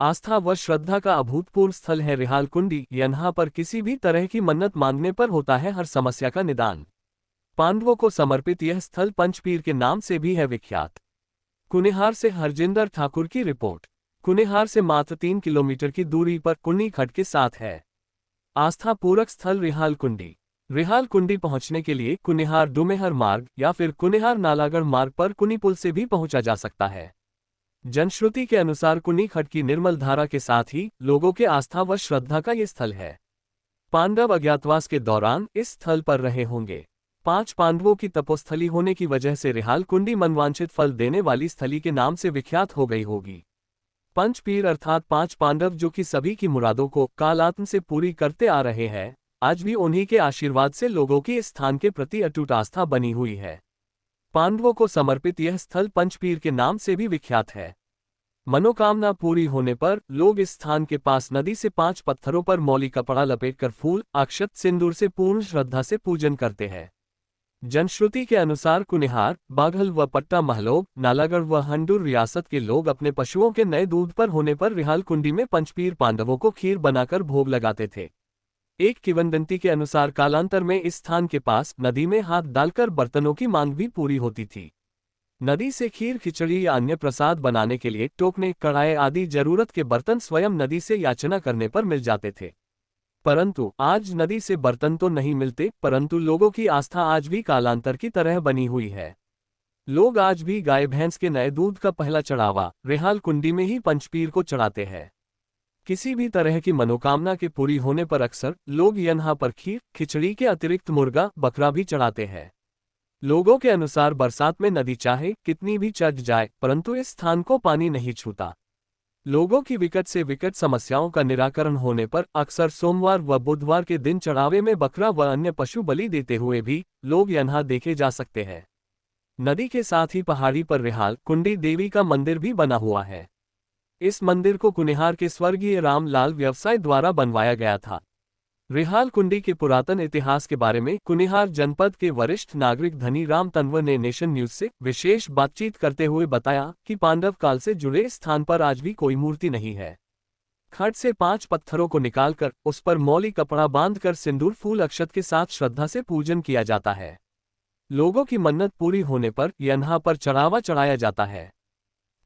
आस्था व श्रद्धा का अभूतपूर्व स्थल है रिहालकुंडी। यहाँ पर किसी भी तरह की मन्नत मांगने पर होता है हर समस्या का निदान। पांडवों को समर्पित यह स्थल पंचपीर के नाम से भी है विख्यात। कुनिहार से हरजिंदर ठाकुर की रिपोर्ट। कुनिहार से मात्र 3 किलोमीटर की दूरी पर कुन्नी खड्ड के साथ है आस्था पूरक स्थल रिहालकुंडी। रिहालकुंडी पहुंचने के लिए कुनिहार डुमेहर मार्ग या फिर कुनिहार नालागढ़ मार्ग पर कुनी पुल से भी पहुंचा जा सकता है। जनश्रुति के अनुसार कुन्नी खड्ड की निर्मल धारा के साथ ही लोगों के आस्था व श्रद्धा का ये स्थल है। पांडव अज्ञातवास के दौरान इस स्थल पर रहे होंगे। 5 पांडवों की तपोस्थली होने की वजह से रिहालकुंडी मनवांछित फल देने वाली स्थली के नाम से विख्यात हो गई होगी। पंचपीर अर्थात 5 पांडव जो कि सभी की मुरादों को कालात्म से पूरी करते आ रहे हैं, आज भी उन्हीं के आशीर्वाद से लोगों की इस स्थान के प्रति अटूट आस्था बनी हुई है। पांडवों को समर्पित यह स्थल पंचपीर के नाम से भी विख्यात है। मनोकामना पूरी होने पर लोग इस स्थान के पास नदी से 5 पत्थरों पर मौली कपड़ा लपेटकर फूल, अक्षत, सिंदूर से पूर्ण श्रद्धा से पूजन करते हैं। जनश्रुति के अनुसार कुनिहार, बाघल व पट्टा महलोग, नालागढ़ व हंडूर रियासत के लोग अपने पशुओं के नए दूध पर होने पर रिहालकुंडी में पंचपीर पांडवों को खीर बनाकर भोग लगाते थे। एक किंवदंती के अनुसार कालांतर में इस स्थान के पास नदी में हाथ डालकर बर्तनों की मांग भी पूरी होती थी। नदी से खीर, खिचड़ी या अन्य प्रसाद बनाने के लिए टोकने, कढ़ाई आदि जरूरत के बर्तन स्वयं नदी से याचना करने पर मिल जाते थे। परंतु आज नदी से बर्तन तो नहीं मिलते, परंतु लोगों की आस्था आज भी कालांतर की तरह बनी हुई है। लोग आज भी गाय भैंस के नए दूध का पहला चढ़ावा रिहालकुंडी में ही पंचपीर को चढ़ाते हैं। किसी भी तरह की मनोकामना के पूरी होने पर अक्सर लोग यहाँ पर खीर, खिचड़ी के अतिरिक्त मुर्गा, बकरा भी चढ़ाते हैं। लोगों के अनुसार बरसात में नदी चाहे कितनी भी चढ़ जाए, परंतु इस स्थान को पानी नहीं छूता। लोगों की विकट से विकट समस्याओं का निराकरण होने पर अक्सर सोमवार व बुधवार के दिन चढ़ावे में बकरा व अन्य पशु बलि देते हुए भी लोग यहाँ देखे जा सकते हैं। नदी के साथ ही पहाड़ी पर रिहालकुंडी देवी का मंदिर भी बना हुआ है। इस मंदिर को कुनिहार के स्वर्गीय रामलाल व्यवसाय द्वारा बनवाया गया था। रिहालकुंडी के पुरातन इतिहास के बारे में कुनिहार जनपद के वरिष्ठ नागरिक धनी राम तंवर ने नेशन न्यूज से विशेष बातचीत करते हुए बताया कि पांडव काल से जुड़े स्थान पर आज भी कोई मूर्ति नहीं है। खड्ड से 5 पत्थरों को निकालकर उस पर मौली कपड़ा बांधकर सिंदूर, फूल, अक्षत के साथ श्रद्धा से पूजन किया जाता है। लोगों की मन्नत पूरी होने पर यहाँ पर चढ़ावा चढ़ाया जाता है।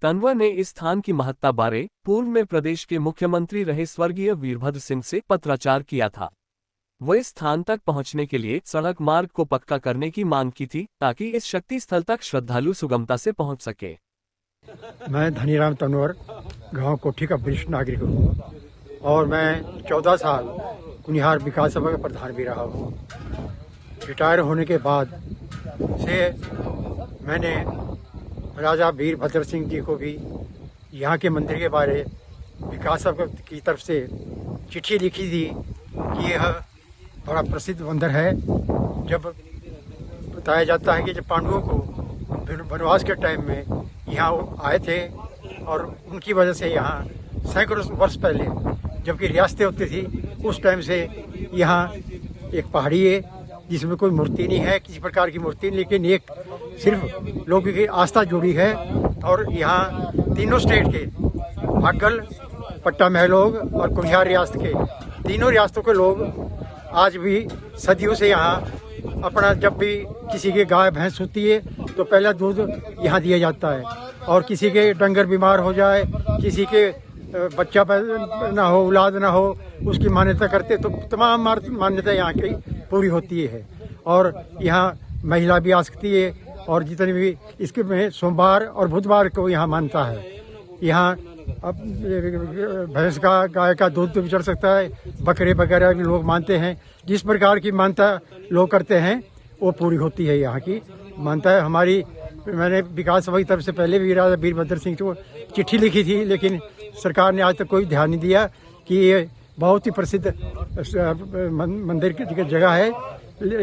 तंवर ने इस स्थान की महत्ता बारे पूर्व में प्रदेश के मुख्यमंत्री रहे स्वर्गीय वीरभद्र सिंह से पत्राचार किया था। वह इस स्थान तक पहुंचने के लिए सड़क मार्ग को पक्का करने की मांग की थी ताकि इस शक्ति स्थल तक श्रद्धालु सुगमता से पहुंच सके। मैं धनीराम तंवर गांव कोठी का वरिष्ठ नागरिक हूँ और मैं 14 साल कुनिहार विकास सभा का प्रधान भी रहा हूँ। रिटायर होने के बाद से मैंने राजा वीरभद्र सिंह जी को भी यहाँ के मंदिर के बारे विकास सभा की तरफ से चिट्ठी लिखी थी कि यह बड़ा प्रसिद्ध मंदिर है। जब बताया जाता है कि जब पांडवों को वनवास के टाइम में यहाँ आए थे और उनकी वजह से यहाँ सैकड़ों वर्ष पहले जबकि रियासतें होती थी, उस टाइम से यहाँ एक पहाड़ी है जिसमें कोई मूर्ति नहीं है, किसी प्रकार की मूर्ति नहीं, लेकिन एक सिर्फ लोगों की आस्था जुड़ी है। और यहाँ तीनों स्टेट के बाघल, पट्टा महलोग और कुनिहार रियासत के तीनों रियासतों के लोग आज भी सदियों से यहाँ अपना, जब भी किसी के गाय भैंस होती है तो पहला दूध यहाँ दिया जाता है। और किसी के डंगर बीमार हो जाए, किसी के बच्चा ना हो, औलाद ना हो, उसकी मान्यता करते तो तमाम मान्यता यहाँ की पूरी होती है। और यहाँ महिला भी आ सकती है और जितने भी इसके में सोमवार और बुधवार को यहाँ मानता है। यहाँ अब भैंस का, गाय का दूध तो भी चढ़ सकता है, बकरे वगैरह भी लोग मानते हैं। जिस प्रकार की मानता लोग करते हैं वो पूरी होती है यहाँ की मानता है। हमारी, मैंने विकास सभा की तरफ से पहले भी राजा वीरभद्र सिंह को चिट्ठी लिखी थी, लेकिन सरकार ने आज तक कोई ध्यान नहीं दिया कि ये बहुत ही प्रसिद्ध मंदिर की जगह है।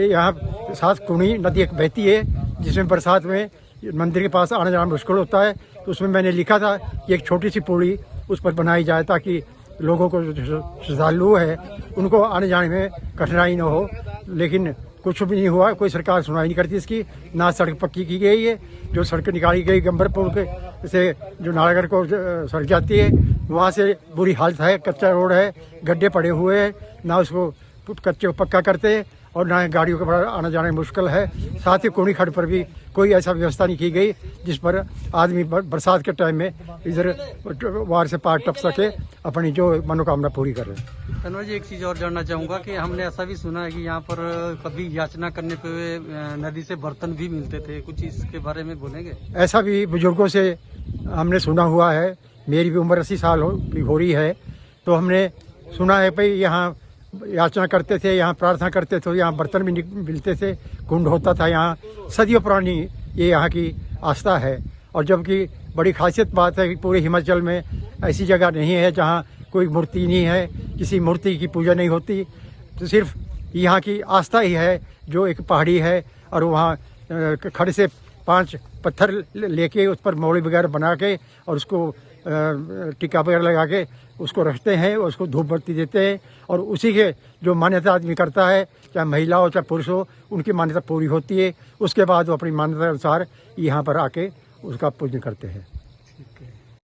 यहाँ साथ कुनी नदी एक बहती है जिसमें बरसात में मंदिर के पास आना जाना मुश्किल होता है। तो उसमें मैंने लिखा था कि एक छोटी सी पुली उस पर बनाई जाए ताकि लोगों को जो श्रद्धालु है उनको आने जाने में कठिनाई न हो। लेकिन कुछ भी नहीं हुआ, कोई सरकार सुनाई नहीं करती इसकी। ना सड़क पक्की की गई है, जो सड़क निकाली गई गंबरपुर के से जो नालागढ़ को सड़क जाती है वहाँ से बुरी हालत है, कच्चा रोड है, गड्ढे पड़े हुए हैं, ना उसको कच्चे को पक्का करते और ना गाड़ियों का आना जाना मुश्किल है। साथ ही कोनी खड़ पर भी कोई ऐसा व्यवस्था नहीं की गई जिस पर आदमी बरसात के टाइम में इधर वार से पार टप सके, अपनी जो मनोकामना पूरी कर रहे हैं। तनवर जी, एक चीज और जानना चाहूंगा कि हमने ऐसा भी सुना है कि यहाँ पर कभी याचना करने पे नदी से बर्तन भी मिलते थे, कुछ इसके बारे में बोलेंगे? ऐसा भी बुजुर्गों से हमने सुना हुआ है। मेरी भी उम्र 80 साल हो रही है, तो हमने सुना है भाई यहाँ याचना करते थे, यहाँ प्रार्थना करते थे, यहाँ बर्तन भी मिलते थे, कुंड होता था यहाँ। सदियों पुरानी ये यहाँ की आस्था है। और जबकि बड़ी खासियत बात है कि पूरे हिमाचल में ऐसी जगह नहीं है जहाँ कोई मूर्ति नहीं है, किसी मूर्ति की पूजा नहीं होती। तो सिर्फ यहाँ की आस्था ही है जो एक पहाड़ी है और वहाँ खड़े से 5 पत्थर लेके उस पर मौड़ी वगैरह बना के और उसको टीका वगैरह लगा के उसको रखते हैं, उसको धूप बत्ती देते हैं और उसी के जो मान्यता आदमी करता है, चाहे महिला हो चाहे पुरुष हो, उनकी मान्यता पूरी होती है। उसके बाद वो अपनी मान्यता अनुसार यहाँ पर आके उसका पूजन करते हैं।